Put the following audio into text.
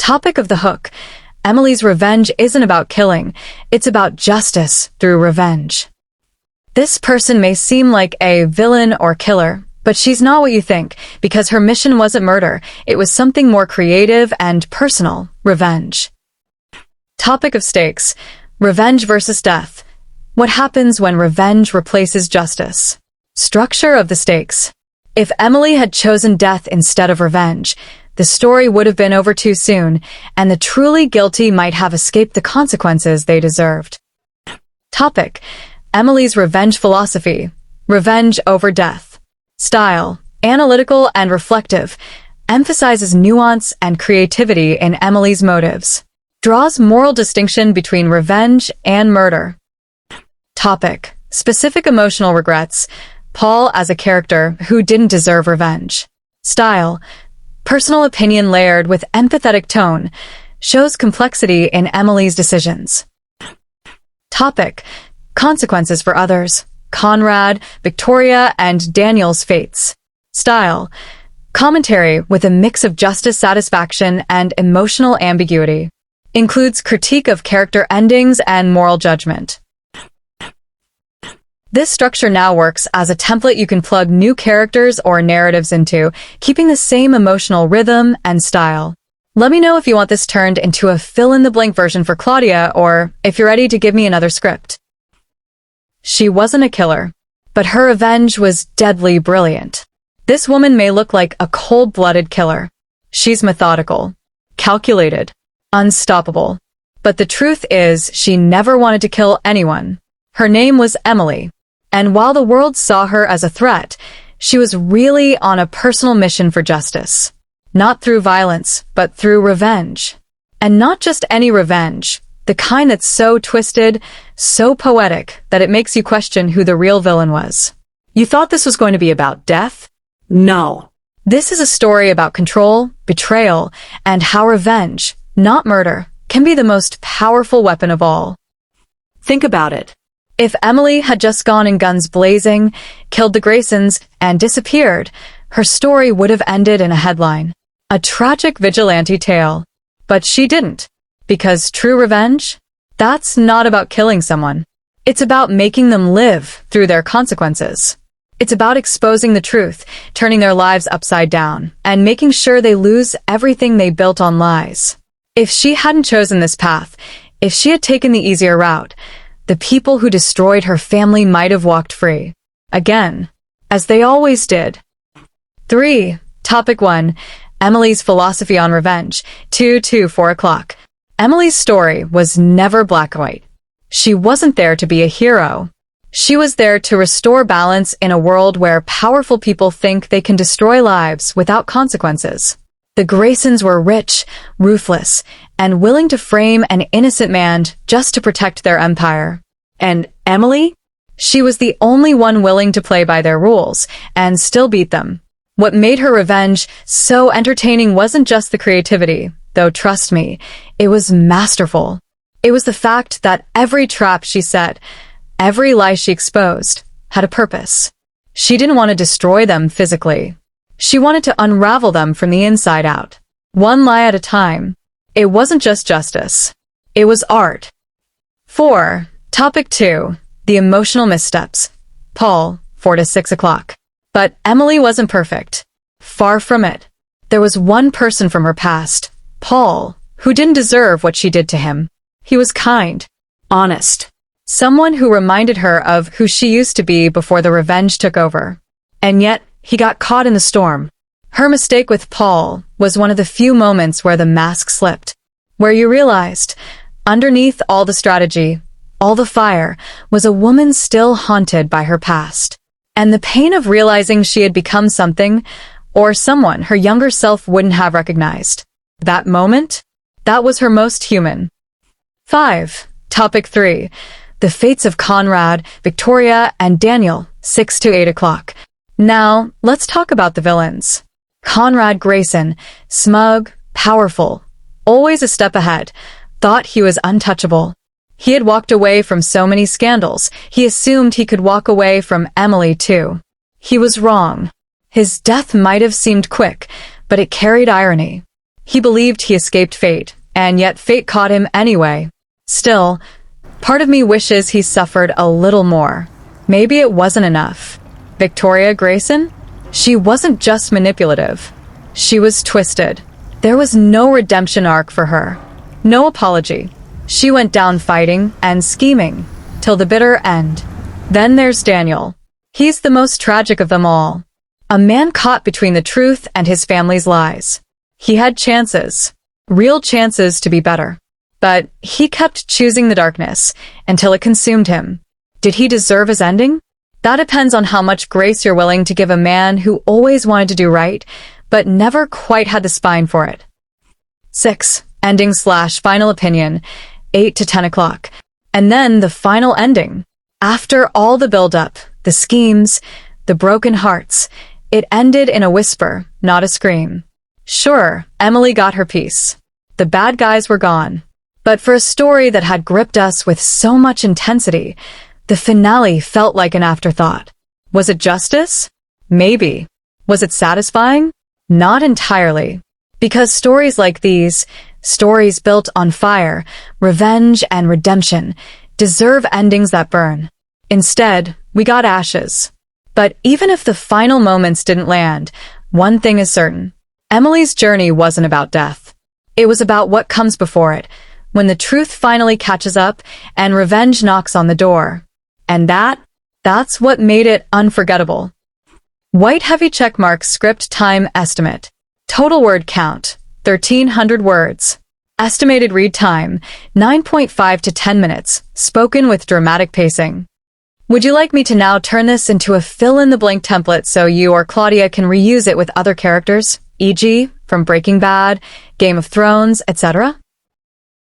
Topic of the hook. Emily's revenge isn't about killing, it's about justice through revenge. This person may seem like a villain or killer, but she's not what you think, because her mission wasn't murder, it was something more creative and personal, revenge. Topic of stakes. Revenge versus death. What happens when revenge replaces justice? Structure of the stakes. If Emily had chosen death instead of revenge, the story would have been over too soon, and the truly guilty might have escaped the consequences they deserved. Topic. Emily's revenge philosophy. Revenge over death. Style. Analytical and reflective. Emphasizes nuance and creativity in Emily's motives. Draws moral distinction between revenge and murder. Topic. Specific emotional regrets. Paul as a character who didn't deserve revenge. Style. Personal opinion layered with empathetic tone. Shows complexity in Emily's decisions. Topic. Consequences for others. Conrad, Victoria, and Daniel's fates. Style. Commentary with a mix of justice satisfaction and emotional ambiguity. Includes critique of character endings and moral judgment. This structure now works as a template you can plug new characters or narratives into, keeping the same emotional rhythm and style. Let me know if you want this turned into a fill-in-the-blank version for Claudia, or if you're ready to give me another script. She wasn't a killer, but her revenge was deadly brilliant. This woman may look like a cold-blooded killer. She's methodical, calculated, unstoppable. But the truth is, she never wanted to kill anyone. Her name was Emily. And while the world saw her as a threat, she was really on a personal mission for justice. Not through violence, but through revenge. And not just any revenge, the kind that's so twisted, so poetic, that it makes you question who the real villain was. You thought this was going to be about death? No. This is a story about control, betrayal, and how revenge, not murder, can be the most powerful weapon of all. Think about it. If Emily had just gone in guns blazing, killed the Graysons, and disappeared, her story would have ended in a headline. A tragic vigilante tale. But she didn't. Because true revenge? That's not about killing someone. It's about making them live through their consequences. It's about exposing the truth, turning their lives upside down, and making sure they lose everything they built on lies. If she hadn't chosen this path, if she had taken the easier route, the people who destroyed her family might have walked free. Again. As they always did. 3. Topic 1. Emily's philosophy on revenge. 4 o'clock. Emily's story was never black and white. She wasn't there to be a hero. She was there to restore balance in a world where powerful people think they can destroy lives without consequences. The Graysons were rich, ruthless, and willing to frame an innocent man just to protect their empire. And Emily? She was the only one willing to play by their rules, and still beat them. What made her revenge so entertaining wasn't just the creativity, though trust me, it was masterful. It was the fact that every trap she set, every lie she exposed, had a purpose. She didn't want to destroy them physically. She wanted to unravel them from the inside out. One lie at a time. It wasn't just justice. It was art. 4. Topic 2. The emotional missteps. Paul, 4 to 6 o'clock. But Emily wasn't perfect. Far from it. There was one person from her past, Paul, who didn't deserve what she did to him. He was kind, honest. Someone who reminded her of who she used to be before the revenge took over. And yet, he got caught in the storm. Her mistake with Paul was one of the few moments where the mask slipped, where you realized, underneath all the strategy, all the fire, was a woman still haunted by her past. And the pain of realizing she had become something, or someone her younger self wouldn't have recognized. That moment? That was her most human. 5. Topic 3. The fates of Conrad, Victoria, and Daniel, 6 to 8 o'clock. Now, let's talk about the villains. Conrad Grayson, smug, powerful, always a step ahead, thought he was untouchable. He had walked away from so many scandals, he assumed he could walk away from Emily too. He was wrong. His death might have seemed quick, but it carried irony. He believed he escaped fate, and yet fate caught him anyway. Still, part of me wishes he suffered a little more. Maybe it wasn't enough. Victoria Grayson? She wasn't just manipulative. She was twisted. There was no redemption arc for her. No apology. She went down fighting and scheming, till the bitter end. Then there's Daniel. He's the most tragic of them all. A man caught between the truth and his family's lies. He had chances. Real chances to be better. But he kept choosing the darkness until it consumed him. Did he deserve his ending? That depends on how much grace you're willing to give a man who always wanted to do right, but never quite had the spine for it. 6. Ending/final opinion, 8 to 10 o'clock. And then the final ending. After all the build-up, the schemes, the broken hearts, it ended in a whisper, not a scream. Sure, Emily got her piece. The bad guys were gone. But for a story that had gripped us with so much intensity, the finale felt like an afterthought. Was it justice? Maybe. Was it satisfying? Not entirely. Because stories like these, stories built on fire, revenge and redemption, deserve endings that burn. Instead, we got ashes. But even if the final moments didn't land, one thing is certain. Emily's journey wasn't about death. It was about what comes before it, when the truth finally catches up and revenge knocks on the door. And that's what made it unforgettable. White heavy checkmark script time estimate. Total word count, 1,300 words. Estimated read time, 9.5 to 10 minutes, spoken with dramatic pacing. Would you like me to now turn this into a fill-in-the-blank template so you or Claudia can reuse it with other characters, e.g., from Breaking Bad, Game of Thrones, etc.?